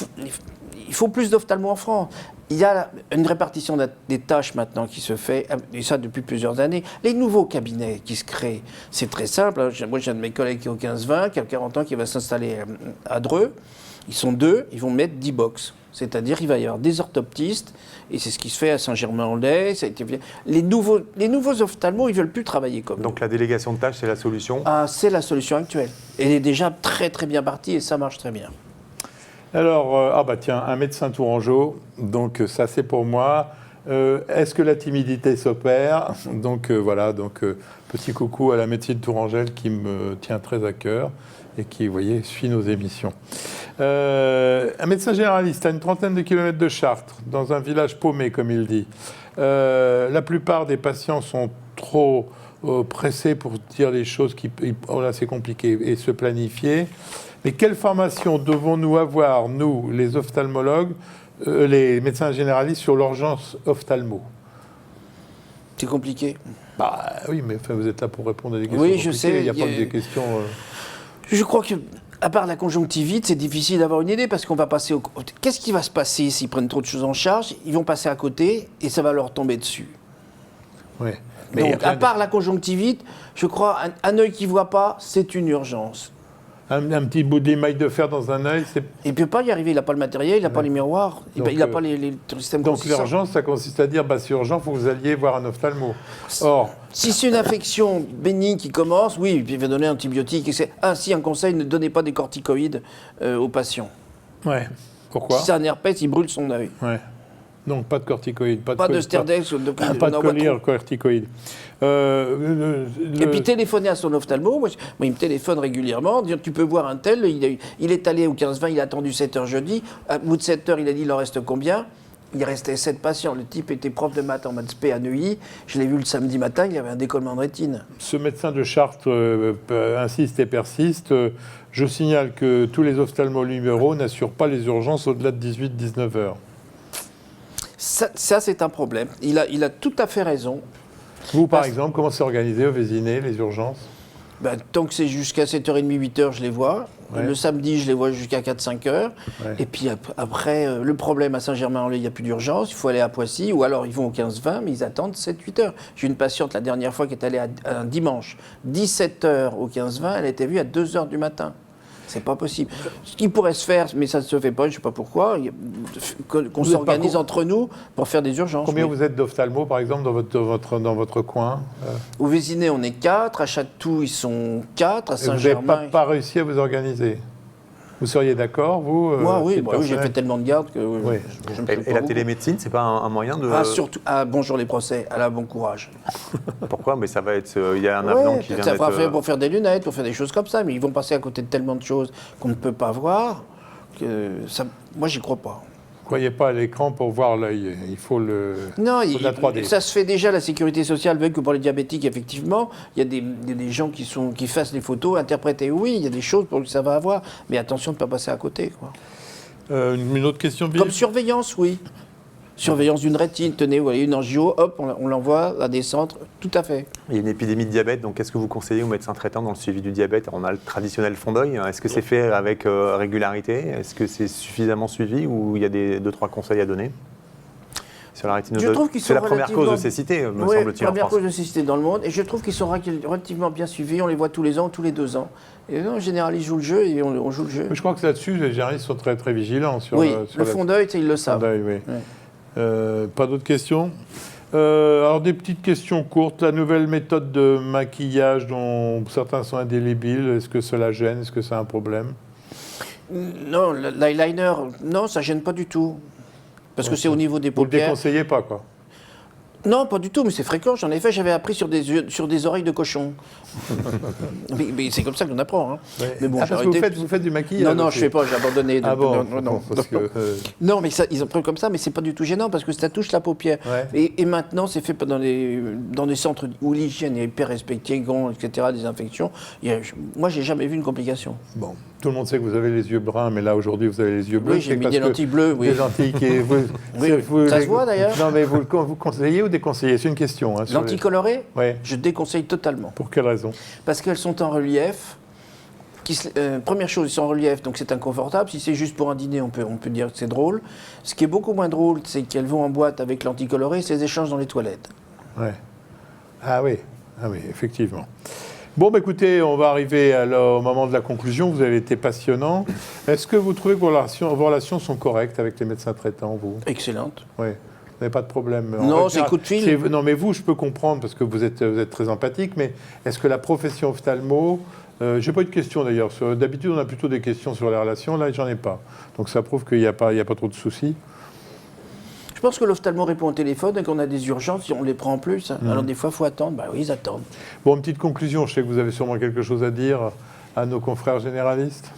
faut plus d'ophtalmos en France. Il y a une répartition des tâches maintenant qui se fait, et ça depuis plusieurs années. Les nouveaux cabinets qui se créent, c'est très simple. Moi, j'ai un de mes collègues qui est au 15-20, qui a 40 ans, qui va s'installer à Dreux. Ils sont 2, ils vont mettre 10 box. C'est-à-dire qu'il va y avoir des orthoptistes, et c'est ce qui se fait à Saint-Germain-en-Laye. Les nouveaux ophtalmos, ils ne veulent plus travailler comme Donc la délégation de tâches, c'est la solution? C'est la solution actuelle. Elle est déjà très très bien partie et ça marche très bien. Alors, tiens, un médecin tourangeau, donc ça c'est pour moi. Est-ce que la timidité s'opère? Donc voilà, petit coucou à la médecine tourangelle qui me tient très à cœur et qui, vous voyez, suit nos émissions. Un médecin généraliste à une trentaine de kilomètres de Chartres, dans un village paumé, comme il dit. La plupart des patients sont trop pressés pour dire les choses là, c'est compliqué, et se planifier. Mais quelle formation devons-nous avoir, nous, les ophtalmologues, les médecins généralistes, sur l'urgence ophtalmo? C'est compliqué. Oui, mais enfin, vous êtes là pour répondre à des questions Oui, compliquées. je sais. Il n'y a pas que des questions... Je crois que, à part la conjonctivite, c'est difficile d'avoir une idée parce qu'on va passer au... Qu'est-ce qui va se passer s'ils prennent trop de choses en charge? Ils vont passer à côté et ça va leur tomber dessus. Oui. Donc, à part la conjonctivite, je crois un œil qui ne voit pas, c'est une urgence. Un petit bout d'émail de fer dans un œil, c'est... Il ne peut pas y arriver, il n'a pas le matériel, il n'a pas les miroirs, il n'a pas les systèmes Donc consistants. l'urgence, ça consiste à dire, c'est urgent, il faut que vous alliez voir un ophtalmo. Or, Si c'est une infection bénigne qui commence, oui, puis il va donner un antibiotique. Si, un conseil, ne donnez pas des corticoïdes aux patients. ouais, pourquoi? Si c'est un herpès, il brûle son œil. Ouais. Donc pas de corticoïdes, pas Pas de col- Sterdex, pas de collier corticoïdes. Et puis téléphoner à son ophtalmo, moi il me téléphone régulièrement, dire tu peux voir un tel, il est allé au 15-20, il a attendu 7 heures jeudi, à bout de 7 heures il a dit il en reste combien? Il restait 7 patients, le type était prof de maths en maths spé à Neuilly, je l'ai vu le samedi matin, il avait un décollement de rétine. Ce médecin de Chartres insiste et persiste. Je signale que tous les ophtalmos libéraux n'assurent pas les urgences au-delà de 18-19 heures. Ça c'est un problème, il a tout à fait raison. Vous, par exemple, comment c'est organisé au Vésiné, les urgences? Tant que c'est jusqu'à 7h30, 8h, je les vois. Ouais. Le samedi, je les vois jusqu'à 4-5 heures. Ouais. Et puis après, le problème à Saint-Germain-en-Laye, il n'y a plus d'urgence. Il faut aller à Poissy, ou alors ils vont au 15-20, mais ils attendent 7-8 heures. J'ai une patiente la dernière fois qui est allée un dimanche, 17h au 15-20, elle était vue à 2h du matin. C'est pas possible. Ce qui pourrait se faire, mais ça ne se fait pas, je ne sais pas pourquoi, qu'on s'organise entre nous pour faire des urgences. Combien Oui. vous êtes d'ophtalmos, par exemple, dans votre coin? Au Vésiné, on est 4. À Chatou, ils sont 4. À Et vous n'avez Saint-Germain. pas réussi à vous organiser? Vous seriez d'accord, vous? Moi, oui, titre bah oui, j'ai personnel fait tellement de garde que Oui. je me fais Et pas la beaucoup. télémédecine, c'est pas un moyen de... Surtout, bonjour les procès, à la bon courage. Pourquoi? Mais ça va être... Il y a un avenant qui vient ça va d'être... faire pour faire des lunettes, pour faire des choses comme ça, mais ils vont passer à côté de tellement de choses qu'on ne peut pas voir que ça, moi, j'y crois pas. Ne croyez pas à l'écran pour voir l'œil. Il faut le... Non, faut de la 3D. ça se fait déjà, la sécurité sociale veut que pour les diabétiques, effectivement, il y a des gens qui fassent les photos, interpréter, oui, il y a des choses pour que ça va avoir, mais attention de ne pas passer à côté, quoi. Une autre question, vive? Comme surveillance, oui. Surveillance d'une rétine, tenez, vous voyez, une angio, hop, on l'envoie à des centres, tout à fait. Il y a une épidémie de diabète, donc qu'est-ce que vous conseillez aux médecins traitants dans le suivi du diabète? On a le traditionnel fond d'œil. Est-ce que c'est fait avec régularité? Est-ce que c'est suffisamment suivi ou il y a 2-3 conseils à donner sur la rétine? Je trouve qu'ils C'est sont la première cause de relativement- cécité, me Oui, semble-t-il, en première France. cause de cécité dans le monde, et je trouve qu'ils sont relativement bien suivis, on les voit tous les ans, tous les 2 ans. Et en général, ils jouent le jeu et on joue le jeu. Mais je crois que là-dessus, les généralistes sont très, très vigilants. Sur, Oui, sur le la- fond d'œil, ils le fond savent. d'œil, oui. Ouais. Pas d'autres questions? Alors, des petites questions courtes. La nouvelle méthode de maquillage dont certains sont indélébiles, est-ce que cela gêne? Est-ce que c'est un problème? Non, l'eyeliner, non, ça gêne pas du tout. Parce que c'est au niveau des Vous ne le paupières. déconseillez pas, quoi. Non, pas du tout, mais c'est fréquent. J'en ai fait, j'avais appris sur des oreilles de cochon. mais c'est comme ça qu'on apprend. Hein. Mais bon, Ah, j'ai parce que arrêté. vous faites du maquillage? Non, non, aussi. je fais pas, j'ai abandonné. Ah bon, non. parce que... Non, mais ça, ils ont pris comme ça, mais c'est pas du tout gênant parce que ça touche la paupière. Ouais. Et maintenant, c'est fait dans des centres où l'hygiène est hyper respectée, gants, etc., des infections. Moi, j'ai jamais vu une complication. Bon, tout le monde sait que vous avez les yeux bruns, mais là, aujourd'hui, vous avez les yeux bleus. Oui, j'ai c'est mis parce des que- lentilles bleues, oui. Des lentilles qui... Oui, ça se voit, d'ailleurs. Non, mais vous conseillez ou déconseillez? C'est une question. Hein, sur Lentilles colorées, Ouais. je déconseille totalement. Pour quelle raison? Parce qu'elles sont en relief. Première chose, ils sont en relief, donc c'est inconfortable. Si c'est juste pour un dîner, on peut dire que c'est drôle. Ce qui est beaucoup moins drôle, c'est qu'elles vont en boîte avec lentilles colorées, c'est les échanges dans les toilettes. Ouais. Ah oui, effectivement. Bon, bah, écoutez, on va arriver au moment de la conclusion. Vous avez été passionnant. Est-ce que vous trouvez que vos relations sont correctes avec les médecins traitants, vous? Excellente. Oui. Vous n'avez pas de problème? Non, c'est coup de fil. Non, mais vous, je peux comprendre parce que vous êtes très empathique, mais est-ce que la profession ophtalmo... j'ai pas eu de questions d'ailleurs. D'habitude, on a plutôt des questions sur les relations. Là, j'en ai pas. Donc ça prouve qu'il n'y a pas trop de soucis. Je pense que l'ophtalmo répond au téléphone et qu'on a des urgences, on les prend en plus. Alors des fois, il faut attendre. Bah oui, ils attendent. Bon, une petite conclusion. Je sais que vous avez sûrement quelque chose à dire à nos confrères généralistes.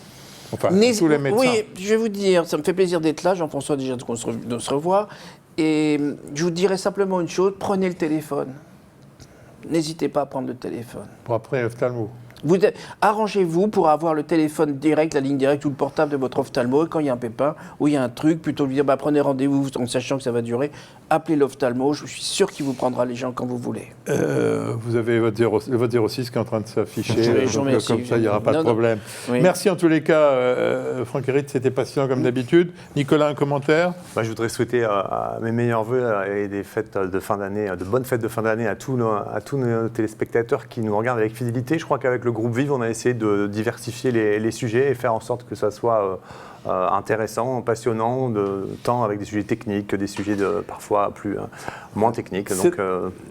Enfin, tous les médecins. Oui, je vais vous dire, ça me fait plaisir d'être là, Jean-François, déjà de se revoir. Et je vous dirais simplement une chose, prenez le téléphone. N'hésitez pas à prendre le téléphone. Pour après, ophtalmo. Arrangez-vous pour avoir le téléphone direct, la ligne directe ou le portable de votre ophtalmo. Et quand il y a un pépin ou il y a un truc, plutôt que de dire prenez rendez-vous en sachant que ça va durer, appelez l'ophtalmo. Je suis sûr qu'il vous prendra les gens quand vous voulez. Vous avez votre 06 qui est en train de s'afficher. Je vous Donc, remercie. comme ça, il n'y aura pas de problème. Oui. Merci en tous les cas, Franck Hérite. C'était passionnant comme d'habitude. Nicolas, un commentaire? Je voudrais souhaiter mes meilleurs voeux et des fêtes de fin d'année, de bonnes fêtes de fin d'année à tous nos téléspectateurs qui nous regardent avec fidélité. Je crois qu'avec le groupe Vive, on a essayé de diversifier les sujets et faire en sorte que ça soit intéressant, passionnant, tant avec des sujets techniques que des sujets parfois moins techniques.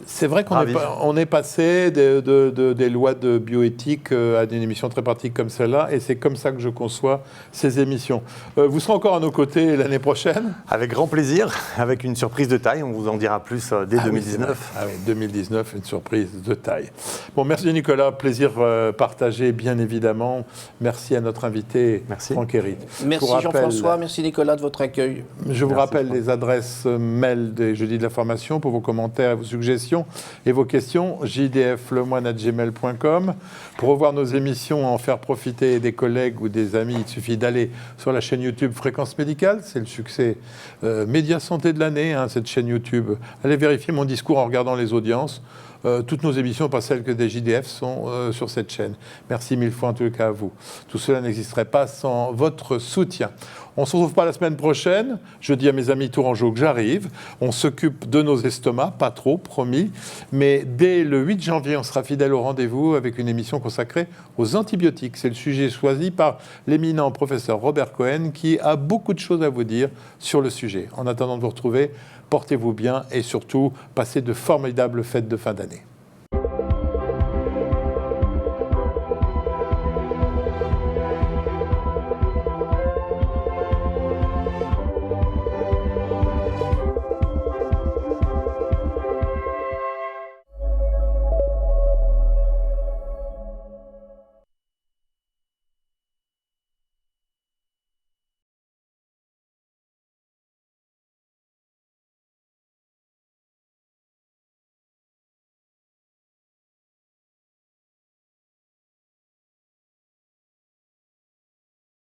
C'est vrai qu'on est passé des lois de bioéthique à une émission très pratique comme celle-là, et c'est comme ça que je conçois ces émissions. Vous serez encore à nos côtés l'année prochaine ? Avec grand plaisir, avec une surprise de taille, on vous en dira plus dès 2019. Oui, 2019, une surprise de taille. Bon, merci Nicolas, plaisir partagé bien évidemment. Merci à notre invité Franck Hérite. Merci Jean-François, merci Nicolas de votre accueil. Je vous rappelle les adresses mail des Jeudis de la Formation pour vos commentaires, vos suggestions et vos questions, jdflemoine@gmail.com. Pour revoir nos émissions, en faire profiter des collègues ou des amis, il suffit d'aller sur la chaîne YouTube Fréquence Médicale. C'est le succès média santé de l'année, cette chaîne YouTube. Allez vérifier mon discours en regardant les audiences. Toutes nos émissions, pas celles que des JDF, sont sur cette chaîne. Merci mille fois en tout cas à vous. Tout cela n'existerait pas sans votre soutien. On ne se retrouve pas la semaine prochaine. Je dis à mes amis tourangeaux que j'arrive. On s'occupe de nos estomacs, pas trop, promis. Mais dès le 8 janvier, on sera fidèle au rendez-vous avec une émission consacrée aux antibiotiques. C'est le sujet choisi par l'éminent professeur Robert Cohen qui a beaucoup de choses à vous dire sur le sujet. En attendant de vous retrouver, portez-vous bien et surtout, passez de formidables fêtes de fin d'année.